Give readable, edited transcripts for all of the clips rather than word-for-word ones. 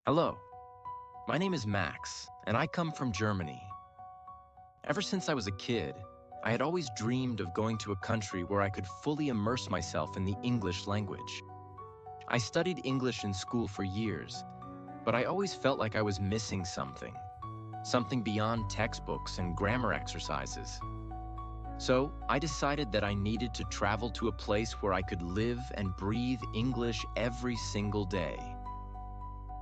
Hello, my name is Max, and I come from Germany. Ever since I was a kid, I had always dreamed of going to a country where I could fully immerse myself in the English language. I studied English in school for years, but I always felt like I was missing something beyond textbooks and grammar exercises. So I decided that I needed to travel to a place where I could live and breathe English every single day.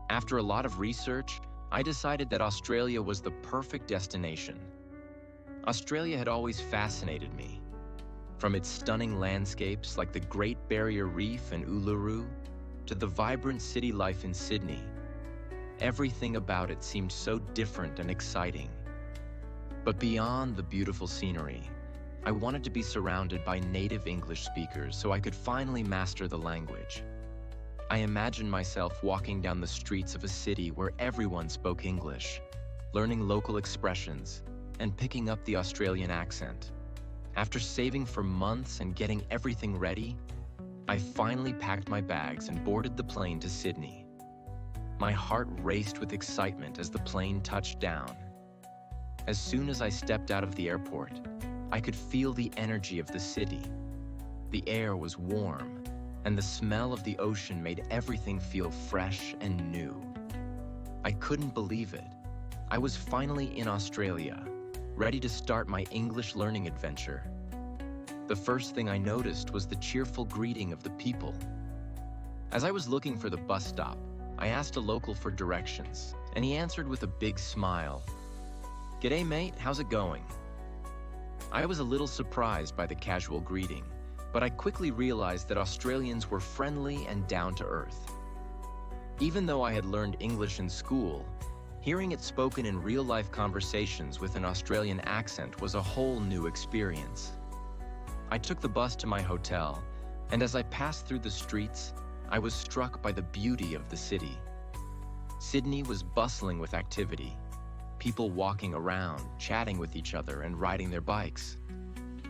After a lot of research, I decided that Australia was the perfect destination. Australia had always fascinated me. From its stunning landscapes like the Great Barrier Reef and Uluru, to the vibrant city life in Sydney, everything about it seemed so different and exciting. But beyond the beautiful scenery, I wanted to be surrounded by native English speakers so I could finally master the language. I imagined myself walking down the streets of a city where everyone spoke English, learning local expressions, and picking up the Australian accent. After saving for months and getting everything ready, I finally packed my bags and boarded the plane to Sydney. My heart raced with excitement as the plane touched down. As soon as I stepped out of the airport, I could feel the energy of the city. The air was warm, and the smell of the ocean made everything feel fresh and new. I couldn't believe it. I was finally in Australia, ready to start my English learning adventure. The first thing I noticed was the cheerful greeting of the people. As I was looking for the bus stop, I asked a local for directions, and he answered with a big smile. "G'day mate, how's it going?" I was a little surprised by the casual greeting, but I quickly realized that Australians were friendly and down to earth. Even though I had learned English in school, hearing it spoken in real-life conversations with an Australian accent was a whole new experience. I took the bus to my hotel, and as I passed through the streets, I was struck by the beauty of the city. Sydney was bustling with activity, people walking around, chatting with each other, and riding their bikes.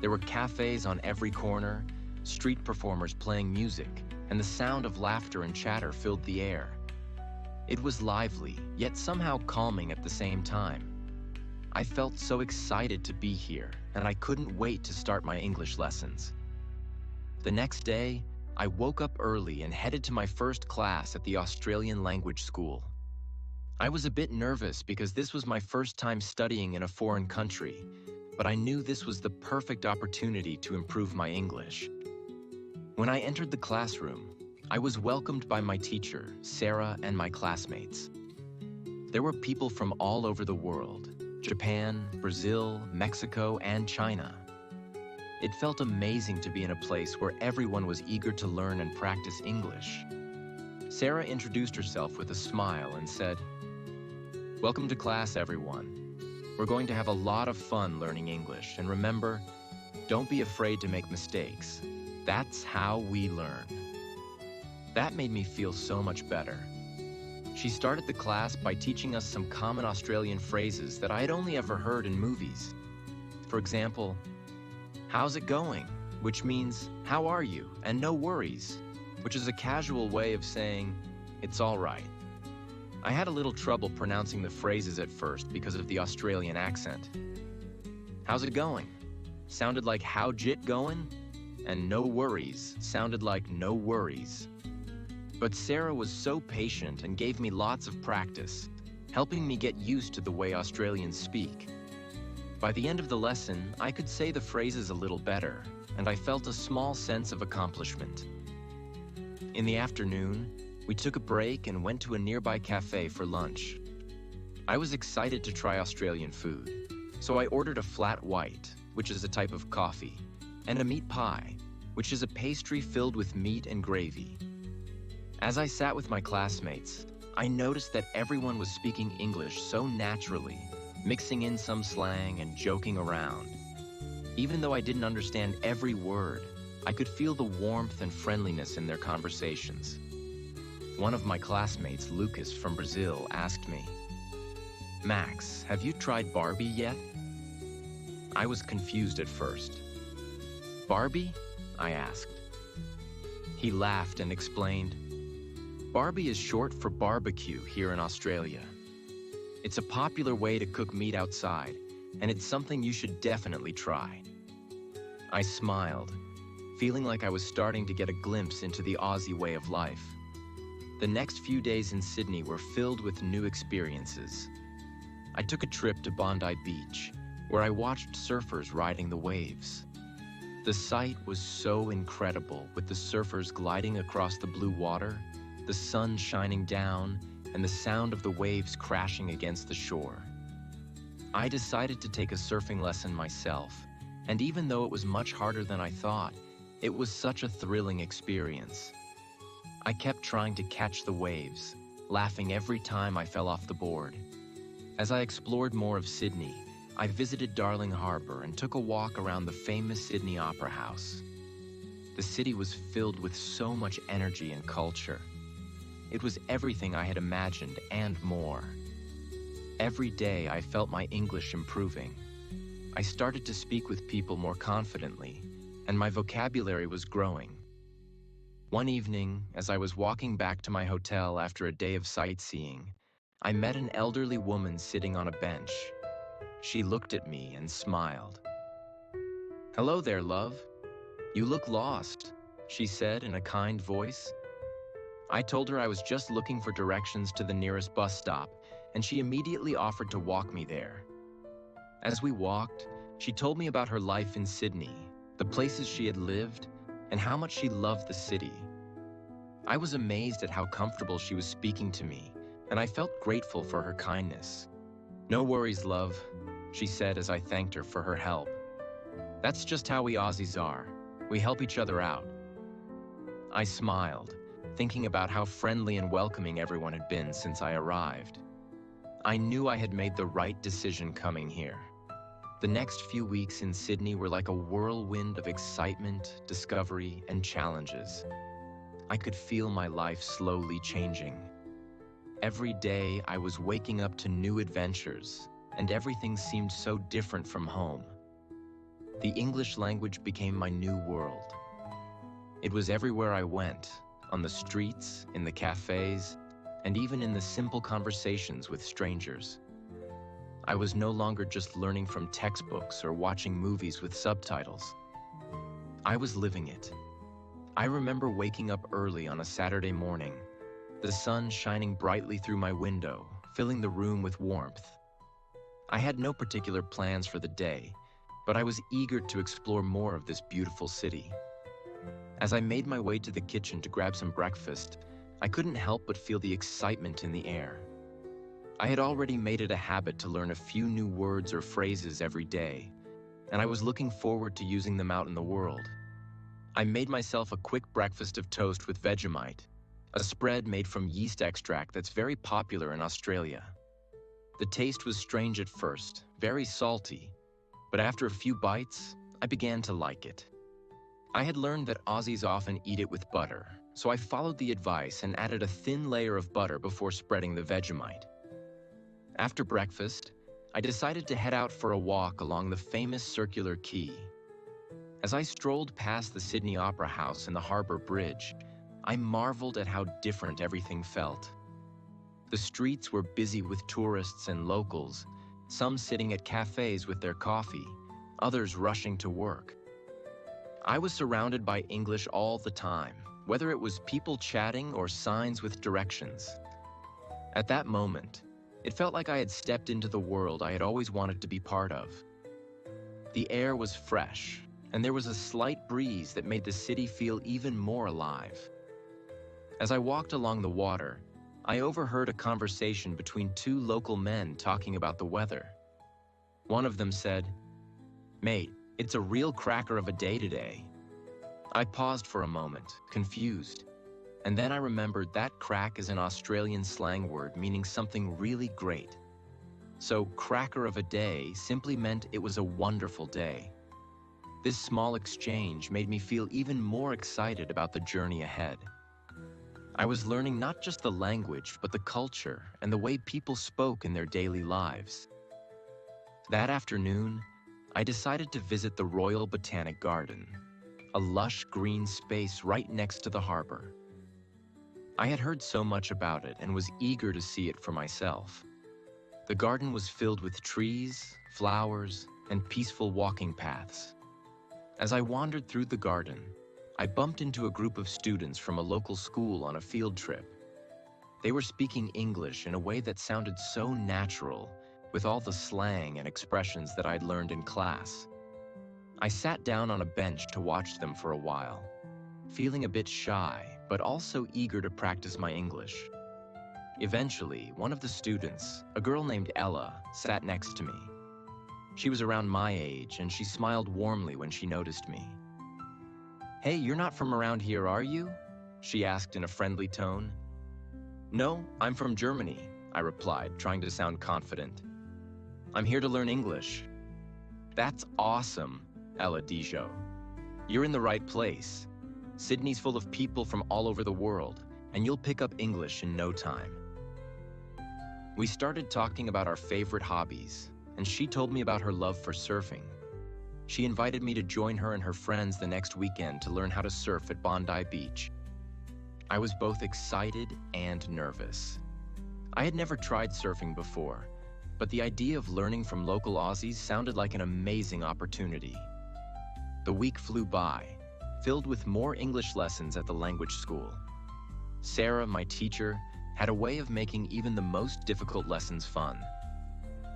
There were cafes on every corner, street performers playing music, and the sound of laughter and chatter filled the air. It was lively, yet somehow calming at the same time. I felt so excited to be here, and I couldn't wait to start my English lessons. The next day, I woke up early and headed to my first class at the Australian language school. I was a bit nervous because this was my first time studying in a foreign country, but I knew this was the perfect opportunity to improve my English. When I entered the classroom, I was welcomed by my teacher, Sarah, and my classmates. There were people from all over the world: Japan, Brazil, Mexico, and China. It felt amazing to be in a place where everyone was eager to learn and practice English. Sarah introduced herself with a smile and said, "Welcome to class, everyone. We're going to have a lot of fun learning English, and remember, don't be afraid to make mistakes. That's how we learn." That made me feel so much better. She started the class by teaching us some common Australian phrases that I had only ever heard in movies. For example, "How's it going?" which means, "How are you?" and "No worries," which is a casual way of saying, "It's all right." I had a little trouble pronouncing the phrases at first because of the Australian accent. "How's it going?" sounded like "How jit going?" and "No worries" sounded like "No worries." But Sarah was so patient and gave me lots of practice, helping me get used to the way Australians speak. By the end of the lesson, I could say the phrases a little better, and I felt a small sense of accomplishment. In the afternoon, we took a break and went to a nearby cafe for lunch. I was excited to try Australian food, so I ordered a flat white, which is a type of coffee, and a meat pie, which is a pastry filled with meat and gravy. As I sat with my classmates, I noticed that everyone was speaking English so naturally, mixing in some slang and joking around. Even though I didn't understand every word, I could feel the warmth and friendliness in their conversations. One of my classmates, Lucas from Brazil, asked me, "Max, have you tried Barbie yet?" I was confused at first. "Barbie?" I asked. He laughed and explained, Barbie is short for barbecue here in Australia. It's a popular way to cook meat outside, and it's something you should definitely try. I smiled, feeling like I was starting to get a glimpse into the Aussie way of life. The next few days in Sydney were filled with new experiences. I took a trip to Bondi Beach, where I watched surfers riding the waves. The sight was so incredible, with the surfers gliding across the blue water, the sun shining down, and the sound of the waves crashing against the shore. I decided to take a surfing lesson myself, and even though it was much harder than I thought, it was such a thrilling experience. I kept trying to catch the waves, laughing every time I fell off the board. As I explored more of Sydney, I visited Darling Harbour and took a walk around the famous Sydney Opera House. The city was filled with so much energy and culture. It was everything I had imagined and more. Every day I felt my English improving. I started to speak with people more confidently, and my vocabulary was growing. One evening, as I was walking back to my hotel after a day of sightseeing, I met an elderly woman sitting on a bench. She looked at me and smiled. "Hello there, love. You look lost," she said in a kind voice. I told her I was just looking for directions to the nearest bus stop, and she immediately offered to walk me there. As we walked, she told me about her life in Sydney, the places she had lived, and how much she loved the city. I was amazed at how comfortable she was speaking to me, and I felt grateful for her kindness. "No worries, love," she said as I thanked her for her help. "That's just how we Aussies are. We help each other out." I smiled, thinking about how friendly and welcoming everyone had been since I arrived. I knew I had made the right decision coming here. The next few weeks in Sydney were like a whirlwind of excitement, discovery, and challenges. I could feel my life slowly changing. Every day I was waking up to new adventures, and everything seemed so different from home. The English language became my new world. It was everywhere I went, on the streets, in the cafes, and even in the simple conversations with strangers. I was no longer just learning from textbooks or watching movies with subtitles. I was living it. I remember waking up early on a Saturday morning, the sun shining brightly through my window, filling the room with warmth. I had no particular plans for the day, but I was eager to explore more of this beautiful city. As I made my way to the kitchen to grab some breakfast, I couldn't help but feel the excitement in the air. I had already made it a habit to learn a few new words or phrases every day, and I was looking forward to using them out in the world. I made myself a quick breakfast of toast with Vegemite, a spread made from yeast extract that's very popular in Australia. The taste was strange at first, very salty, but after a few bites, I began to like it. I had learned that Aussies often eat it with butter, so I followed the advice and added a thin layer of butter before spreading the Vegemite. After breakfast, I decided to head out for a walk along the famous circular quay. As I strolled past the Sydney Opera House and the Harbour Bridge, I marveled at how different everything felt. The streets were busy with tourists and locals, some sitting at cafes with their coffee, others rushing to work. I was surrounded by English all the time, whether it was people chatting or signs with directions. At that moment, it felt like I had stepped into the world I had always wanted to be part of. The air was fresh, and there was a slight breeze that made the city feel even more alive. As I walked along the water, I overheard a conversation between two local men talking about the weather. One of them said, "Mate, it's a real cracker of a day today." I paused for a moment, confused, and then I remembered that crack is an Australian slang word meaning something really great. So cracker of a day simply meant it was a wonderful day. This small exchange made me feel even more excited about the journey ahead. I was learning not just the language, but the culture and the way people spoke in their daily lives. That afternoon, I decided to visit the Royal Botanic Garden, a lush green space right next to the harbor. I had heard so much about it and was eager to see it for myself. The garden was filled with trees, flowers, and peaceful walking paths. As I wandered through the garden, I bumped into a group of students from a local school on a field trip. They were speaking English in a way that sounded so natural, with all the slang and expressions that I'd learned in class. I sat down on a bench to watch them for a while, feeling a bit shy, but also eager to practice my English. Eventually, one of the students, a girl named Ella, sat next to me. She was around my age, and she smiled warmly when she noticed me. "Hey, you're not from around here, are you?" she asked in a friendly tone. "No, I'm from Germany," I replied, trying to sound confident. "I'm here to learn English." "That's awesome," Ella Dijo. "You're in the right place. Sydney's full of people from all over the world, and you'll pick up English in no time." We started talking about our favorite hobbies, and she told me about her love for surfing. She invited me to join her and her friends the next weekend to learn how to surf at Bondi Beach. I was both excited and nervous. I had never tried surfing before, but the idea of learning from local Aussies sounded like an amazing opportunity. The week flew by, filled with more English lessons at the language school. Sarah, my teacher, had a way of making even the most difficult lessons fun.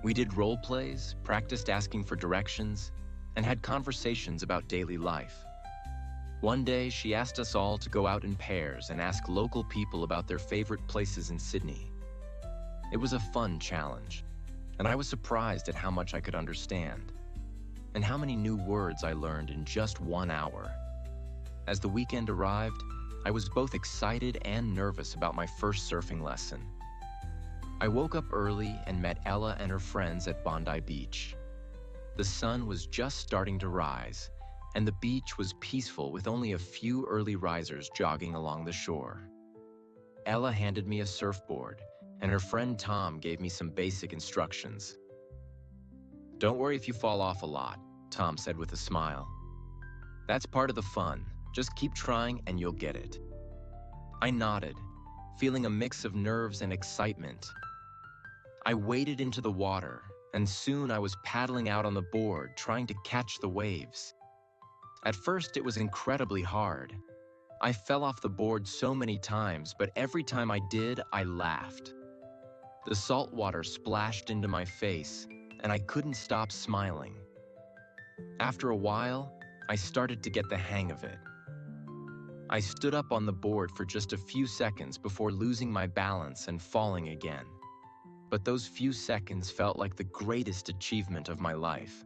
We did role plays, practiced asking for directions, and had conversations about daily life. One day, she asked us all to go out in pairs and ask local people about their favorite places in Sydney. It was a fun challenge, and I was surprised at how much I could understand, and how many new words I learned in just 1 hour. As the weekend arrived, I was both excited and nervous about my first surfing lesson. I woke up early and met Ella and her friends at Bondi Beach. The sun was just starting to rise, and the beach was peaceful with only a few early risers jogging along the shore. Ella handed me a surfboard, and her friend Tom gave me some basic instructions. "Don't worry if you fall off a lot," Tom said with a smile. "That's part of the fun. Just keep trying and you'll get it." I nodded, feeling a mix of nerves and excitement. I waded into the water, and soon I was paddling out on the board, trying to catch the waves. At first, it was incredibly hard. I fell off the board so many times, but every time I did, I laughed. The salt water splashed into my face, and I couldn't stop smiling. After a while, I started to get the hang of it. I stood up on the board for just a few seconds before losing my balance and falling again. But those few seconds felt like the greatest achievement of my life.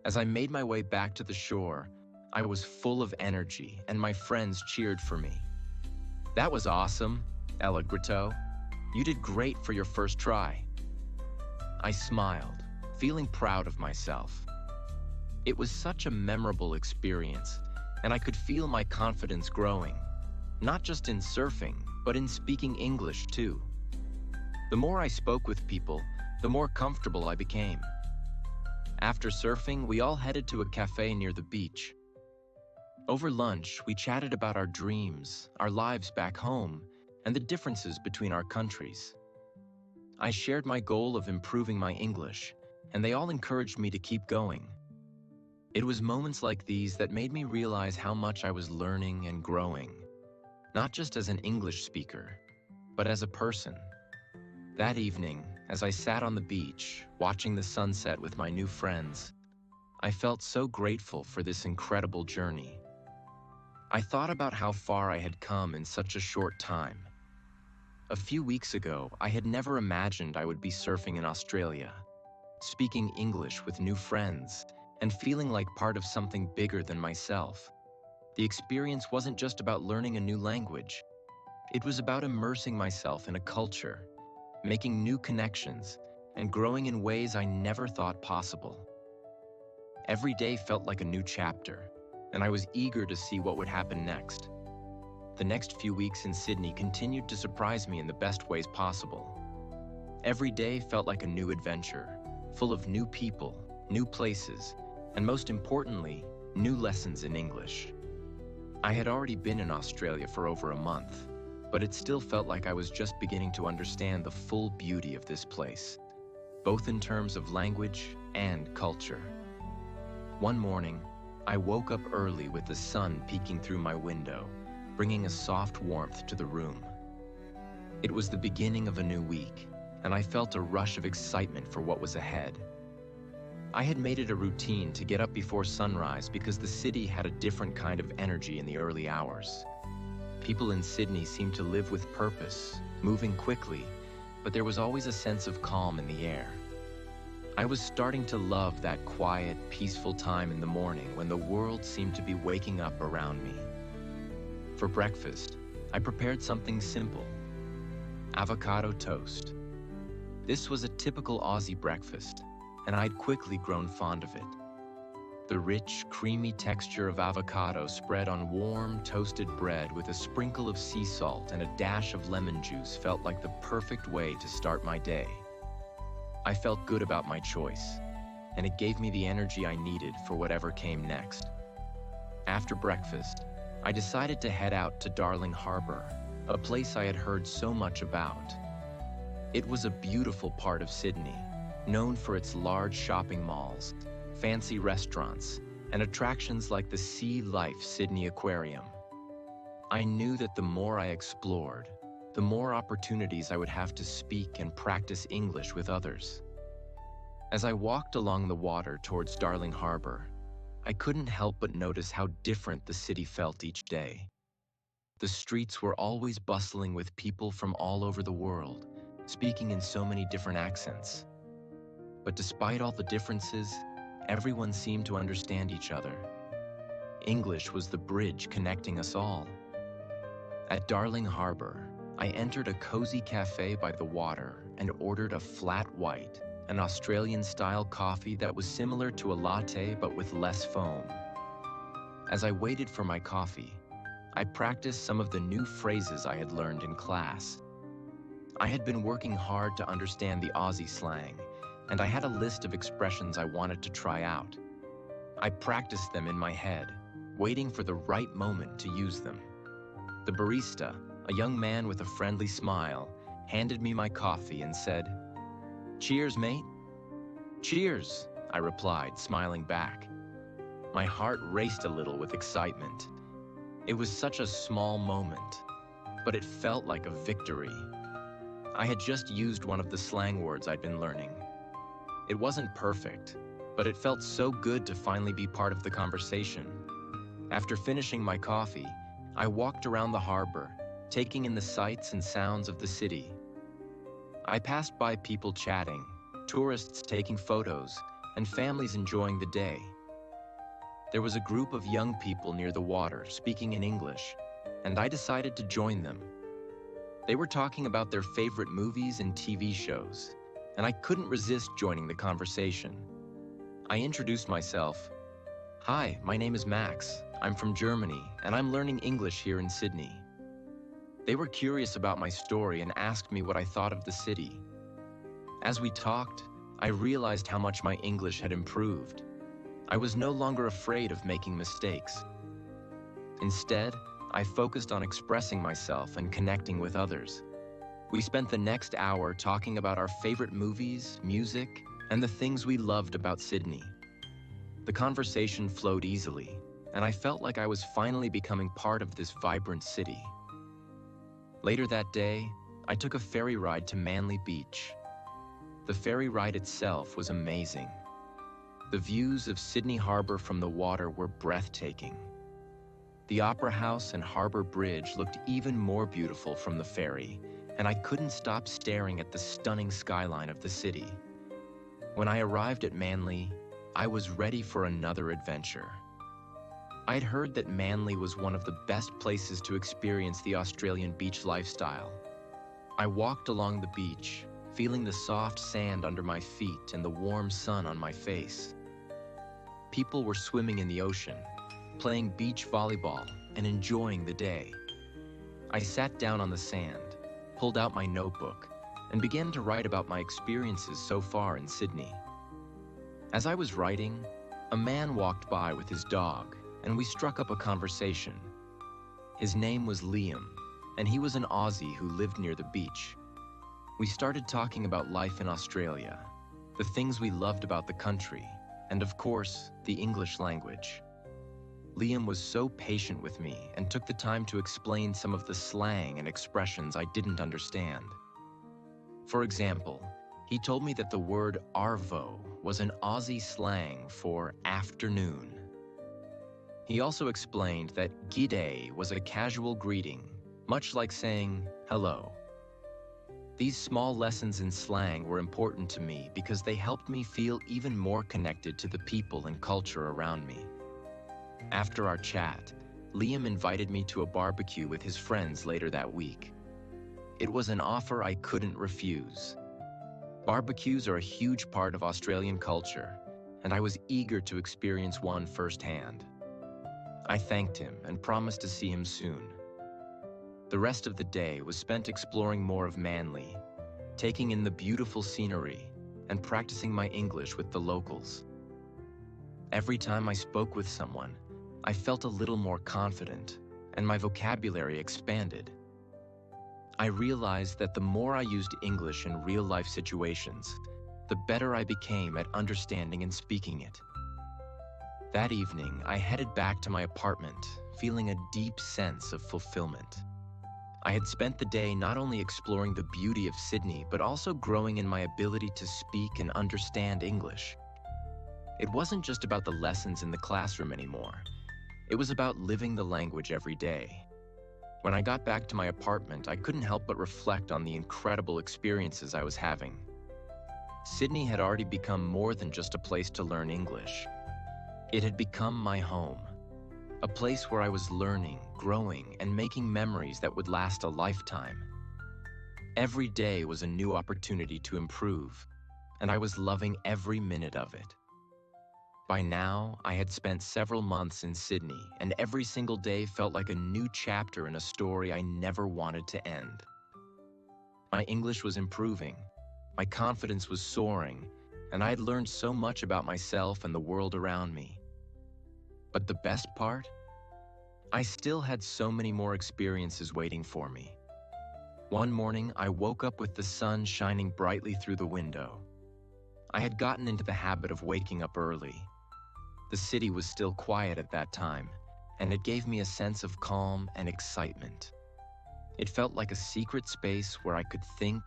As I made my way back to the shore, I was full of energy, and my friends cheered for me. "That was awesome, Ella Grito. You did great for your first try." I smiled, feeling proud of myself. It was such a memorable experience, and I could feel my confidence growing, not just in surfing, but in speaking English too. The more I spoke with people, the more comfortable I became. After surfing, we all headed to a cafe near the beach. Over lunch, we chatted about our dreams, our lives back home, and the differences between our countries. I shared my goal of improving my English, and they all encouraged me to keep going. It was moments like these that made me realize how much I was learning and growing, not just as an English speaker, but as a person. That evening, as I sat on the beach, watching the sunset with my new friends, I felt so grateful for this incredible journey. I thought about how far I had come in such a short time. A few weeks ago, I had never imagined I would be surfing in Australia, speaking English with new friends, and feeling like part of something bigger than myself. The experience wasn't just about learning a new language. It was about immersing myself in a culture, making new connections, and growing in ways I never thought possible. Every day felt like a new chapter, and I was eager to see what would happen next. The next few weeks in Sydney continued to surprise me in the best ways possible. Every day felt like a new adventure, full of new people, new places, and most importantly, new lessons in English. I had already been in Australia for over a month, but it still felt like I was just beginning to understand the full beauty of this place, both in terms of language and culture. One morning, I woke up early with the sun peeking through my window, bringing a soft warmth to the room. It was the beginning of a new week, and I felt a rush of excitement for what was ahead. I had made it a routine to get up before sunrise because the city had a different kind of energy in the early hours. People in Sydney seemed to live with purpose, moving quickly, but there was always a sense of calm in the air. I was starting to love that quiet, peaceful time in the morning when the world seemed to be waking up around me. For breakfast, I prepared something simple: avocado toast. This was a typical Aussie breakfast, and I'd quickly grown fond of it. The rich, creamy texture of avocado spread on warm, toasted bread with a sprinkle of sea salt and a dash of lemon juice felt like the perfect way to start my day. I felt good about my choice, and it gave me the energy I needed for whatever came next. After breakfast, I decided to head out to Darling Harbour, a place I had heard so much about. It was a beautiful part of Sydney, known for its large shopping malls, fancy restaurants, and attractions like the Sea Life Sydney Aquarium. I knew that the more I explored, the more opportunities I would have to speak and practice English with others. As I walked along the water towards Darling Harbour, I couldn't help but notice how different the city felt each day. The streets were always bustling with people from all over the world, speaking in so many different accents. But despite all the differences, everyone seemed to understand each other. English was the bridge connecting us all. At Darling Harbour, I entered a cozy cafe by the water and ordered a flat white, an Australian-style coffee that was similar to a latte but with less foam. As I waited for my coffee, I practiced some of the new phrases I had learned in class. I had been working hard to understand the Aussie slang, and I had a list of expressions I wanted to try out. I practiced them in my head, waiting for the right moment to use them. The barista, a young man with a friendly smile, handed me my coffee and said, "Cheers, mate." "Cheers," I replied, smiling back. My heart raced a little with excitement. It was such a small moment, but it felt like a victory. I had just used one of the slang words I'd been learning. It wasn't perfect, but it felt so good to finally be part of the conversation. After finishing my coffee, I walked around the harbour, taking in the sights and sounds of the city. I passed by people chatting, tourists taking photos, and families enjoying the day. There was a group of young people near the water speaking in English, and I decided to join them. They were talking about their favorite movies and TV shows, and I couldn't resist joining the conversation. I introduced myself. "Hi, my name is Max. I'm from Germany, and I'm learning English here in Sydney." They were curious about my story and asked me what I thought of the city. As we talked, I realized how much my English had improved. I was no longer afraid of making mistakes. Instead, I focused on expressing myself and connecting with others. We spent the next hour talking about our favorite movies, music, and the things we loved about Sydney. The conversation flowed easily, and I felt like I was finally becoming part of this vibrant city. Later that day, I took a ferry ride to Manly Beach. The ferry ride itself was amazing. The views of Sydney Harbour from the water were breathtaking. The Opera House and Harbour Bridge looked even more beautiful from the ferry, and I couldn't stop staring at the stunning skyline of the city. When I arrived at Manly, I was ready for another adventure. I'd heard that Manly was one of the best places to experience the Australian beach lifestyle. I walked along the beach, feeling the soft sand under my feet and the warm sun on my face. People were swimming in the ocean, playing beach volleyball, and enjoying the day. I sat down on the sand, pulled out my notebook, and began to write about my experiences so far in Sydney. As I was writing, a man walked by with his dog, and we struck up a conversation. His name was Liam, and he was an Aussie who lived near the beach. We started talking about life in Australia, the things we loved about the country, and of course, the English language. Liam was so patient with me and took the time to explain some of the slang and expressions I didn't understand. For example, he told me that the word arvo was an Aussie slang for afternoon. He also explained that g'day was a casual greeting, much like saying hello. These small lessons in slang were important to me because they helped me feel even more connected to the people and culture around me. After our chat, Liam invited me to a barbecue with his friends later that week. It was an offer I couldn't refuse. Barbecues are a huge part of Australian culture, and I was eager to experience one firsthand. I thanked him and promised to see him soon. The rest of the day was spent exploring more of Manly, taking in the beautiful scenery, and practicing my English with the locals. Every time I spoke with someone, I felt a little more confident, and my vocabulary expanded. I realized that the more I used English in real-life situations, the better I became at understanding and speaking it. That evening, I headed back to my apartment, feeling a deep sense of fulfillment. I had spent the day not only exploring the beauty of Sydney, but also growing in my ability to speak and understand English. It wasn't just about the lessons in the classroom anymore. It was about living the language every day. When I got back to my apartment, I couldn't help but reflect on the incredible experiences I was having. Sydney had already become more than just a place to learn English. It had become my home, a place where I was learning, growing, and making memories that would last a lifetime. Every day was a new opportunity to improve, and I was loving every minute of it. By now, I had spent several months in Sydney, and every single day felt like a new chapter in a story I never wanted to end. My English was improving, my confidence was soaring, and I had learned so much about myself and the world around me. But the best part? I still had so many more experiences waiting for me. One morning, I woke up with the sun shining brightly through the window. I had gotten into the habit of waking up early. The city was still quiet at that time, and it gave me a sense of calm and excitement. It felt like a secret space where I could think,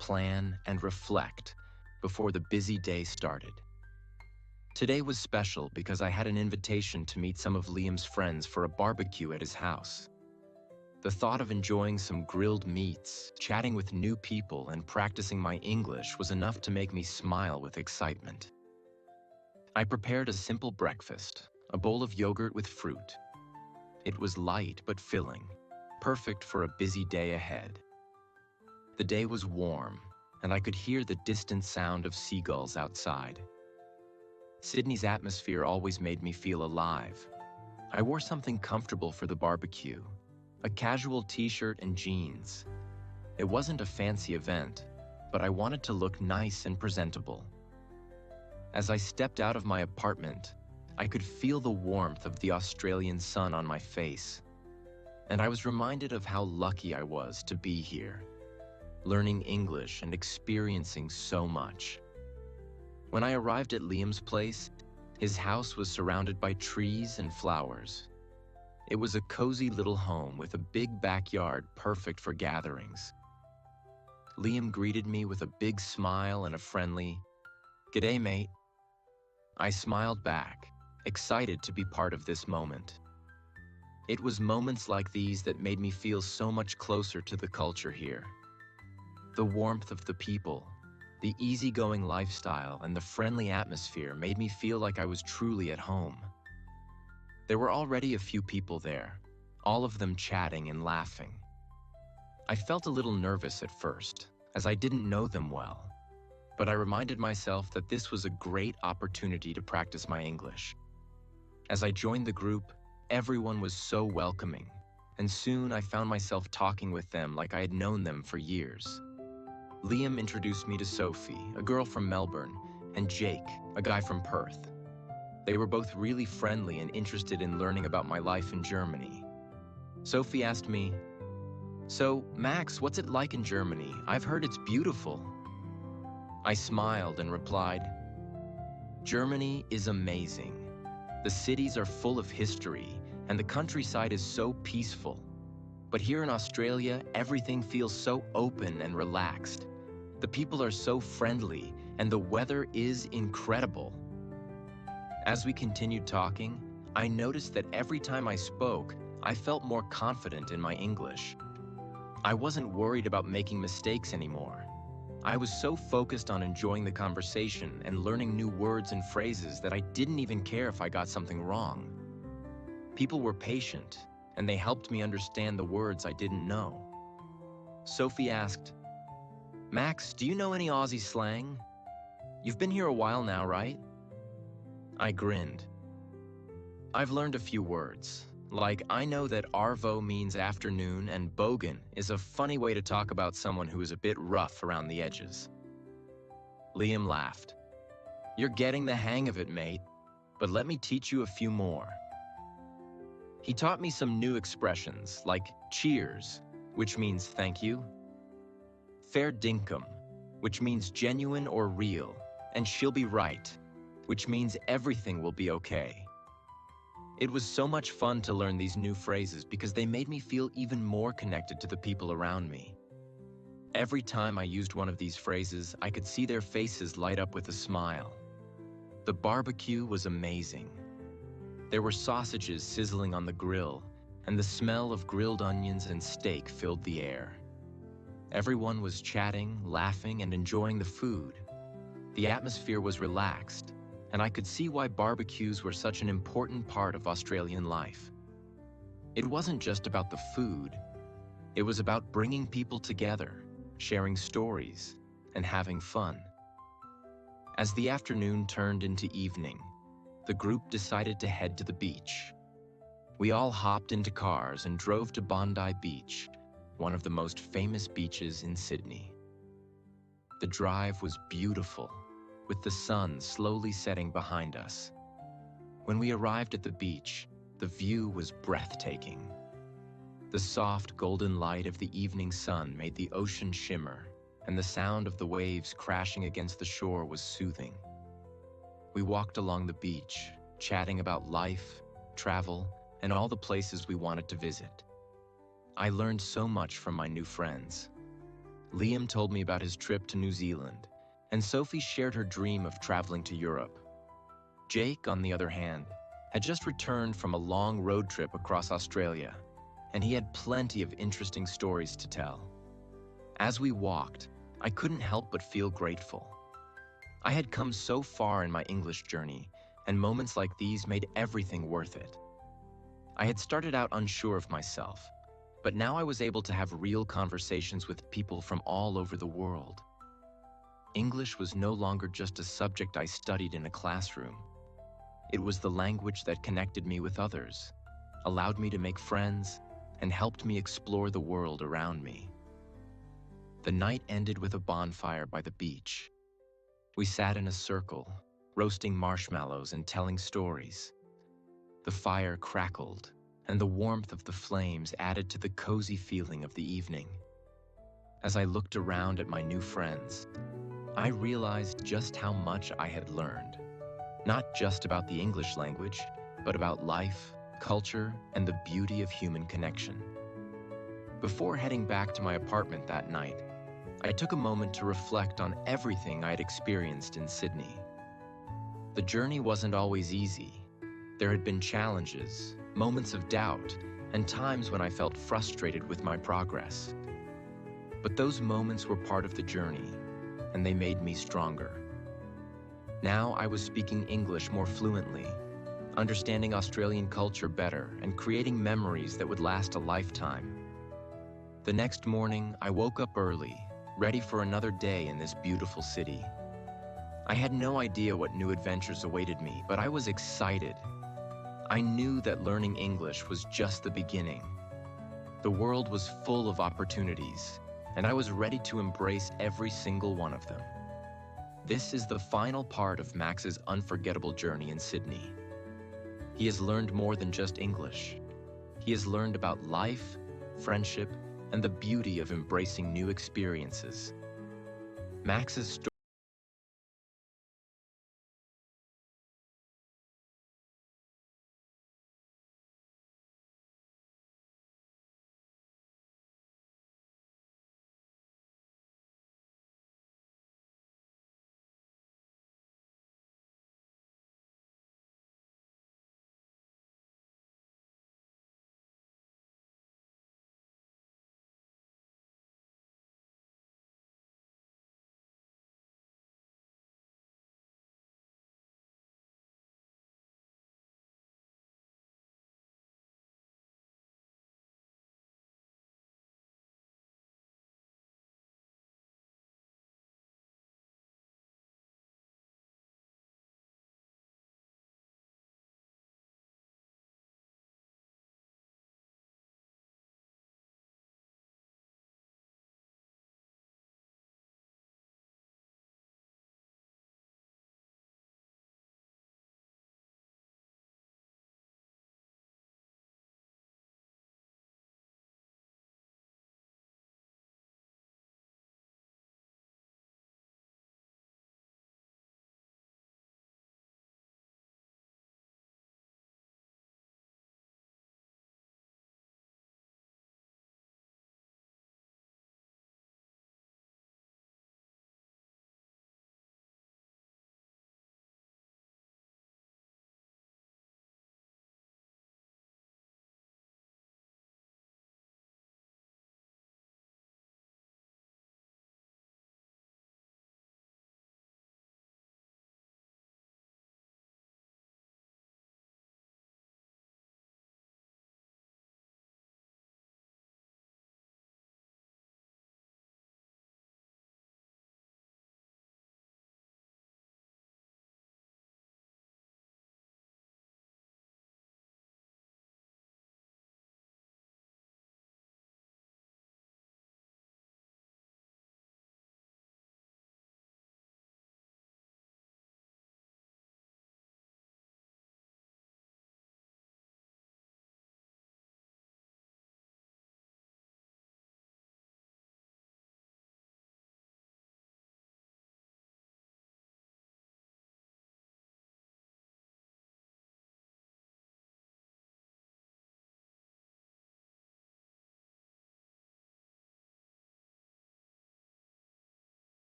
plan, and reflect before the busy day started. Today was special because I had an invitation to meet some of Liam's friends for a barbecue at his house. The thought of enjoying some grilled meats, chatting with new people, and practicing my English was enough to make me smile with excitement. I prepared a simple breakfast, a bowl of yogurt with fruit. It was light but filling, perfect for a busy day ahead. The day was warm, and I could hear the distant sound of seagulls outside. Sydney's atmosphere always made me feel alive. I wore something comfortable for the barbecue, a casual t-shirt and jeans. It wasn't a fancy event, but I wanted to look nice and presentable. As I stepped out of my apartment, I could feel the warmth of the Australian sun on my face, and I was reminded of how lucky I was to be here, learning English and experiencing so much. When I arrived at Liam's place, his house was surrounded by trees and flowers. It was a cozy little home with a big backyard perfect for gatherings. Liam greeted me with a big smile and a friendly, "G'day, mate." I smiled back, excited to be part of this moment. It was moments like these that made me feel so much closer to the culture here. The warmth of the people, the easygoing lifestyle, and the friendly atmosphere made me feel like I was truly at home. There were already a few people there, all of them chatting and laughing. I felt a little nervous at first, as I didn't know them well, but I reminded myself that this was a great opportunity to practice my English. As I joined the group, everyone was so welcoming, and soon I found myself talking with them like I had known them for years. Liam introduced me to Sophie, a girl from Melbourne, and Jake, a guy from Perth. They were both really friendly and interested in learning about my life in Germany. Sophie asked me, So, Max, what's it like in Germany? I've heard it's beautiful. I smiled and replied, Germany is amazing. The cities are full of history, and the countryside is so peaceful. But here in Australia, everything feels so open and relaxed. The people are so friendly, and the weather is incredible. As we continued talking, I noticed that every time I spoke, I felt more confident in my English. I wasn't worried about making mistakes anymore. I was so focused on enjoying the conversation and learning new words and phrases that I didn't even care if I got something wrong. People were patient, and they helped me understand the words I didn't know. Sophie asked, Max, do you know any Aussie slang? You've been here a while now, right? I grinned. I've learned a few words. Like, I know that arvo means afternoon and bogan is a funny way to talk about someone who is a bit rough around the edges. Liam laughed. You're getting the hang of it, mate, but let me teach you a few more. He taught me some new expressions like cheers, which means thank you, fair dinkum, which means genuine or real, and she'll be right, which means everything will be okay. It was so much fun to learn these new phrases because they made me feel even more connected to the people around me. Every time I used one of these phrases, I could see their faces light up with a smile. The barbecue was amazing. There were sausages sizzling on the grill, and the smell of grilled onions and steak filled the air. Everyone was chatting, laughing, and enjoying the food. The atmosphere was relaxed, and I could see why barbecues were such an important part of Australian life. It wasn't just about the food. It was about bringing people together, sharing stories, and having fun. As the afternoon turned into evening, the group decided to head to the beach. We all hopped into cars and drove to Bondi Beach, one of the most famous beaches in Sydney. The drive was beautiful, with the sun slowly setting behind us. When we arrived at the beach, the view was breathtaking. The soft golden light of the evening sun made the ocean shimmer, and the sound of the waves crashing against the shore was soothing. We walked along the beach, chatting about life, travel, and all the places we wanted to visit. I learned so much from my new friends. Liam told me about his trip to New Zealand, and Sophie shared her dream of traveling to Europe. Jake, on the other hand, had just returned from a long road trip across Australia, and he had plenty of interesting stories to tell. As we walked, I couldn't help but feel grateful. I had come so far in my English journey, and moments like these made everything worth it. I had started out unsure of myself, but now I was able to have real conversations with people from all over the world. English was no longer just a subject I studied in a classroom. It was the language that connected me with others, allowed me to make friends, and helped me explore the world around me. The night ended with a bonfire by the beach. We sat in a circle, roasting marshmallows and telling stories. The fire crackled, and the warmth of the flames added to the cozy feeling of the evening. As I looked around at my new friends, I realized just how much I had learned, not just about the English language, but about life, culture, and the beauty of human connection. Before heading back to my apartment that night, I took a moment to reflect on everything I had experienced in Sydney. The journey wasn't always easy. There had been challenges, moments of doubt, and times when I felt frustrated with my progress. But those moments were part of the journey, and they made me stronger. Now I was speaking English more fluently, understanding Australian culture better, and creating memories that would last a lifetime. The next morning, I woke up early, ready for another day in this beautiful city. I had no idea what new adventures awaited me, but I was excited. I knew that learning English was just the beginning. The world was full of opportunities, and I was ready to embrace every single one of them. This is the final part of Max's unforgettable journey in Sydney. He has learned more than just English. He has learned about life, friendship, and the beauty of embracing new experiences. Max's story